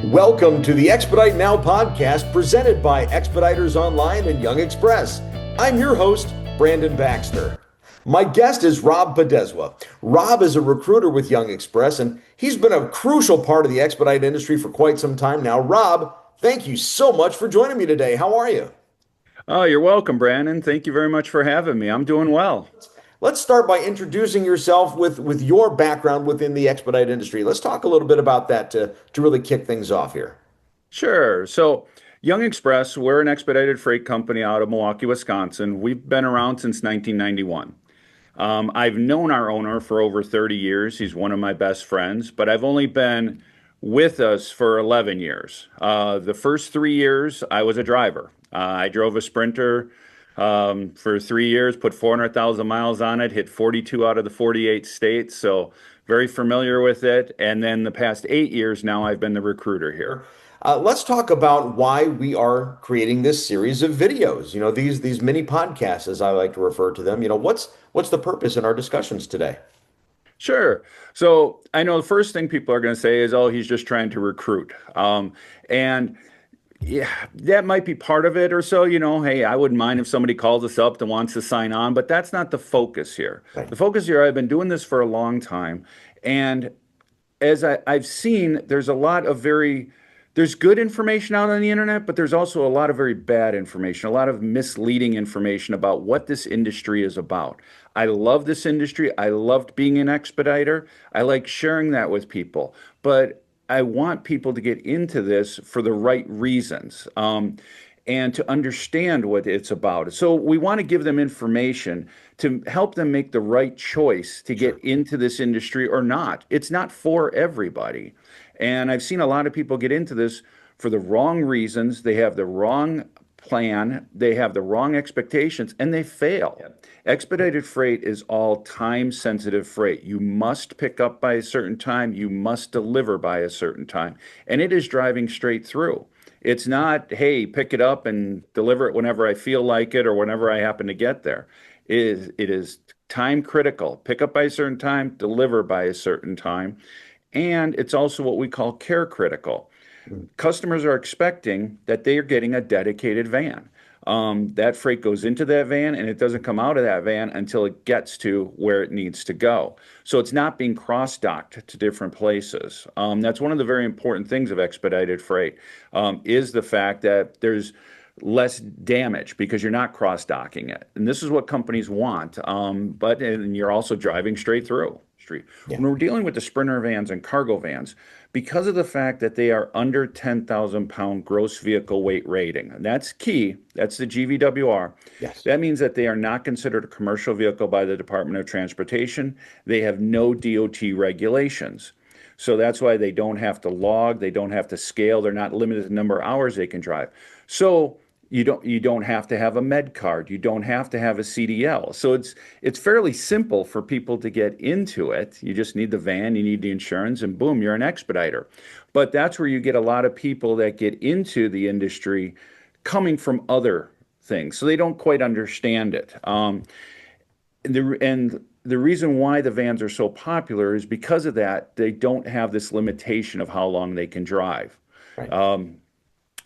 Welcome to the Expedite Now podcast presented by Expeditors Online and Jung Express. I'm your host, Brandon Baxter. My guest is Rob Podeszwa. Rob is a recruiter with Jung Express, and he's been a crucial part of the expedite industry for quite some time now. Rob, thank you so much for joining me today. How are you? Oh, you're welcome, Brandon. Thank you very much for having me. I'm doing well. Let's start by introducing yourself with your background within the expedite industry. Let's talk a little bit about that to really kick things off here. Sure. So, Jung Express, we're an expedited freight company out of Milwaukee, Wisconsin. We've been around since 1991. I've known our owner for over 30 years. He's one of my best friends, but I've only been with us for 11 years. The first 3 years, I was a driver. I drove a Sprinter for 3 years, put 400,000 miles on it, hit 42 out of the 48 states, so very familiar with it. And then the past 8 years now, I've been the recruiter here. Let's talk about why we are creating this series of videos. These mini podcasts, as I like to refer to them. What's the purpose in our discussions today? Sure. So I know the first thing people are going to say is, oh, he's just trying to recruit. And yeah, that might be part of it or so. Hey, I wouldn't mind if somebody calls us up that wants to sign on, but that's not the focus here. Right. The focus here, I've been doing this for a long time. And as I've seen, there's good information out on the internet, but there's also a lot of very bad information, a lot of misleading information about what this industry is about. I love this industry. I loved being an expediter. I like sharing that with people, but I want people to get into this for the right reasons. And to understand what it's about. So we want to give them information to help them make the right choice to get into this industry or not. It's not for everybody. And I've seen a lot of people get into this for the wrong reasons. They have the wrong plan, they have the wrong expectations, and they fail. Yep. Expedited freight is all time sensitive freight. You must pick up by a certain time, you must deliver by a certain time, and it is driving straight through. It's not, hey, pick it up and deliver it whenever I feel like it or whenever I happen to get there. It is time critical. Pick up by a certain time, deliver by a certain time. And it's also what we call care critical. Customers are expecting that they are getting a dedicated van. That freight goes into that van and it doesn't come out of that van until it gets to where it needs to go. So it's not being cross-docked to different places. That's one of the very important things of expedited freight, is the fact that there's less damage because you're not cross-docking it. And this is what companies want, and you're also driving straight through. Yeah. When we're dealing with the Sprinter vans and cargo vans, because of the fact that they are under 10,000 pound gross vehicle weight rating, and that's key, that's the GVWR. Yes. That means that they are not considered a commercial vehicle by the Department of Transportation. They have no DOT regulations. So that's why they don't have to log, they don't have to scale, they're not limited to the number of hours they can drive. So you don't have to have a med card. You don't have to have a CDL. So it's fairly simple for people to get into it. You just need the van, you need the insurance, and boom, you're an expediter. But that's where you get a lot of people that get into the industry coming from other things. So they don't quite understand it. And the reason why the vans are so popular is because of that. They don't have this limitation of how long they can drive. Right.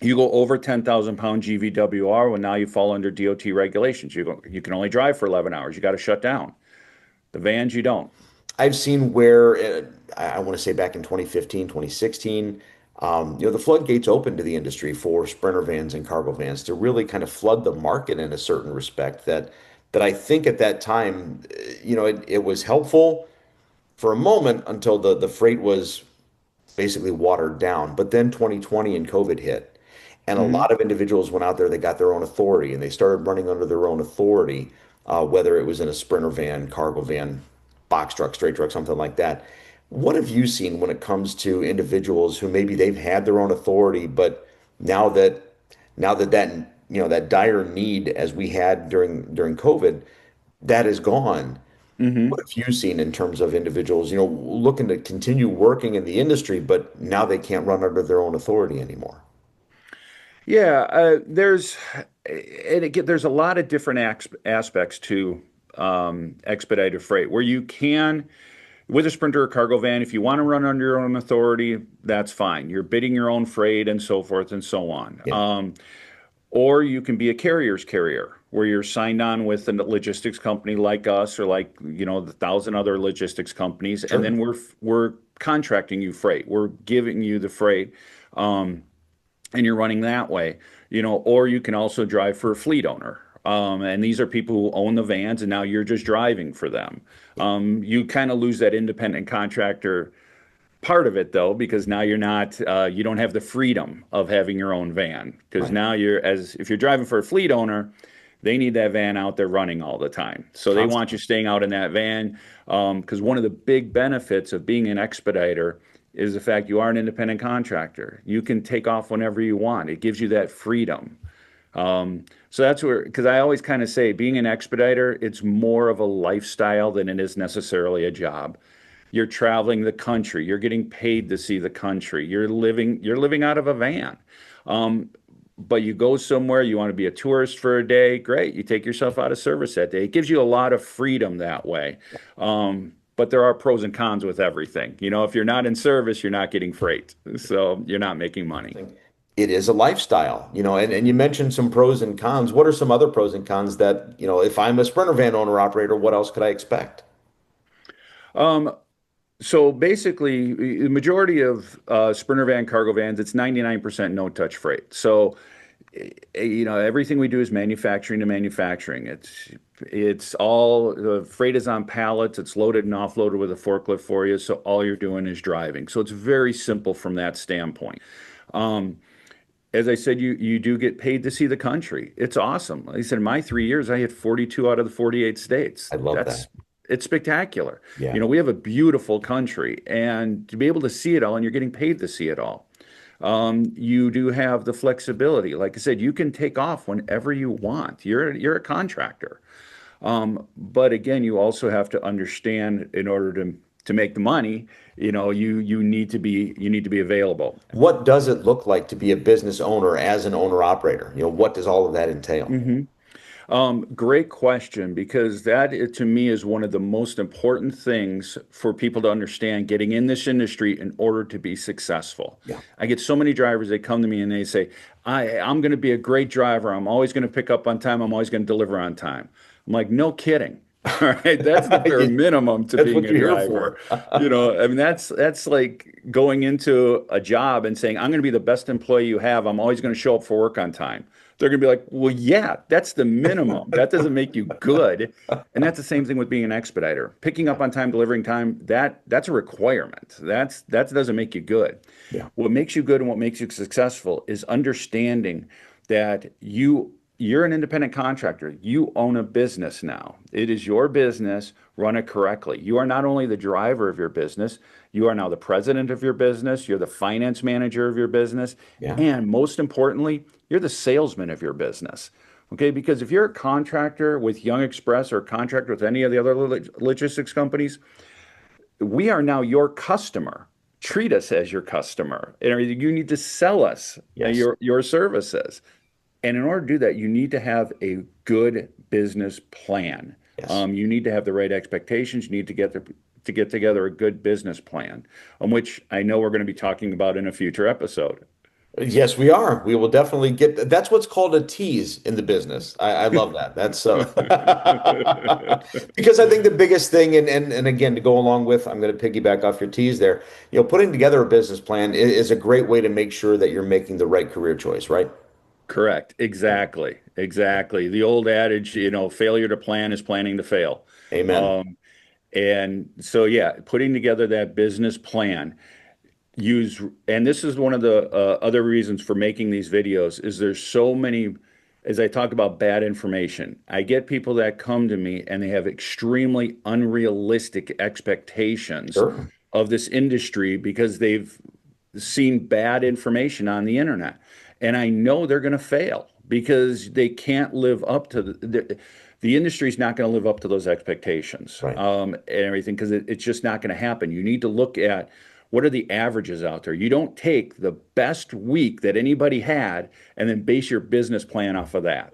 You go over 10,000 pound GVWR, well, now you fall under DOT regulations. You can only drive for 11 hours. You got to shut down. The vans, you don't. I've seen where I want to say back in 2015, 2016, the floodgates opened to the industry for Sprinter vans and cargo vans to really kind of flood the market in a certain respect that I think at that time, it was helpful for a moment until the freight was basically watered down. But then 2020 and COVID hit. And a Hmm. lot of individuals went out there, they got their own authority and they started running under their own authority, whether it was in a Sprinter van, cargo van, box truck, straight truck, something like that. What have you seen when it comes to individuals who maybe they've had their own authority, but now that that dire need as we had during COVID, that is gone. What Hmm. have you seen in terms of individuals, looking to continue working in the industry, but now they can't run under their own authority anymore? Yeah, there's a lot of different aspects to expedited freight where you can with a Sprinter or cargo van, if you want to run under your own authority, that's fine. You're bidding your own freight and so forth and so on. Yeah, Or you can be a carrier's carrier, where you're signed on with a logistics company like us, or like, the thousand other logistics companies, and sure. then we're contracting you freight. We're giving you the freight, and you're running that way. Or you can also drive for a fleet owner. And these are people who own the vans, and now you're just driving for them. You kind of lose that independent contractor part of it though, because now you're not, you don't have the freedom of having your own van, because Right. now if you're driving for a fleet owner, they need that van out there running all the time. So they want you Constantly. staying out in that van, because one of the big benefits of being an expediter is the fact you are an independent contractor. You can take off whenever you want. It gives you that freedom. So that's where, because I always kind of say being an expediter, it's more of a lifestyle than it is necessarily a job. You're traveling the country. You're getting paid to see the country. You're living out of a van. Um, but you go somewhere, you want to be a tourist for a day, great. You take yourself out of service that day. It gives you a lot of freedom that way. But there are pros and cons with everything. If you're not in service, you're not getting freight. So you're not making money. It is a lifestyle, and you mentioned some pros and cons. What are some other pros and cons that, if I'm a Sprinter van owner operator, what else could I expect? Um, So basically, the majority of Sprinter van cargo vans, it's 99% no-touch freight. So, everything we do is manufacturing to manufacturing. It's all the freight is on pallets. It's loaded and offloaded with a forklift for you. So all you're doing is driving. So it's very simple from that standpoint. Um, as I said, you do get paid to see the country. It's awesome. Like I said, in my 3 years, I hit 42 out of the 48 states. I love That's that. it's spectacular. Yeah. We have a beautiful country, and to be able to see it all, and you're getting paid to see it all. You do have the flexibility. Like I said, you can take off whenever you want. You're a contractor. But again, you also have to understand in order to make the money, you need to be available. What does it look like to be a business owner as an owner operator? What does all of that entail? Great question, because that to me is one of the most important things for people to understand getting in this industry in order to be successful. Yeah. I get so many drivers, they come to me and they say, I'm going to be a great driver. I'm always going to pick up on time. I'm always going to deliver on time. I'm like, no kidding. All right, that's the bare minimum to That's being what a you're here driver. for. I mean, that's like going into a job and saying, I'm going to be the best employee you have. I'm always going to show up for work on time. They're going to be like, well, yeah, that's the minimum. That doesn't make you good. And that's the same thing with being an expediter. Picking up on time, delivering time, that's a requirement. That doesn't make you good. Yeah. What makes you good and what makes you successful is understanding that you're an independent contractor. You own a business now. It is your business. Run it correctly. You are not only the driver of your business, you are now the president of your business. You're the finance manager of your business. Yeah. And most importantly, you're the salesman of your business. Okay, because if you're a contractor with Jung Express or a contractor with any of the other logistics companies, we are now your customer. Treat us as your customer. And you need to sell us Yes. your services. And in order to do that, you need to have a good business plan. Yes. You need to have the right expectations. You need to get together a good business plan, on which I know we're going to be talking about in a future episode. Yes, we are. We will definitely get that's what's called a tease in the business. I love that. That's so because I think the biggest thing, and again, to go along with, I'm going to piggyback off your tease there, putting together a business plan is a great way to make sure that you're making the right career choice, right? Correct. Exactly. Exactly. The old adage, failure to plan is planning to fail. Amen. Um, and so, yeah, putting together that business plan, and this is one of the other reasons for making these videos, is there's so many, as I talk about bad information, I get people that come to me and they have extremely unrealistic expectations Sure. of this industry because they've seen bad information on the internet. And I know they're going to fail because they can't live up to the industry's not going to live up to those expectations, Right. and everything, because it's just not going to happen. You need to look at what are the averages out there. You don't take the best week that anybody had and then base your business plan off of that.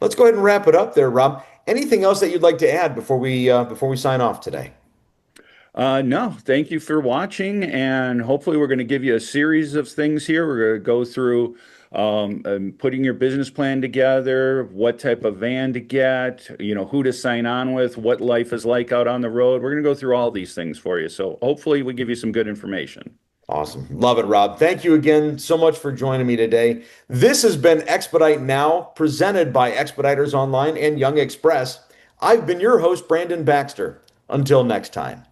Let's go ahead and wrap it up there, Rob. Anything else that you'd like to add before we sign off today? No, thank you for watching, and hopefully we're going to give you a series of things here. We're going to go through putting your business plan together, what type of van to get, who to sign on with, what life is like out on the road. We're going to go through all these things for you. So hopefully we give you some good information. Awesome. Love it, Rob. Thank you again so much for joining me today. This has been Expedite Now, presented by Expeditors Online and Young Express. I've been your host, Brandon Baxter. Until next time.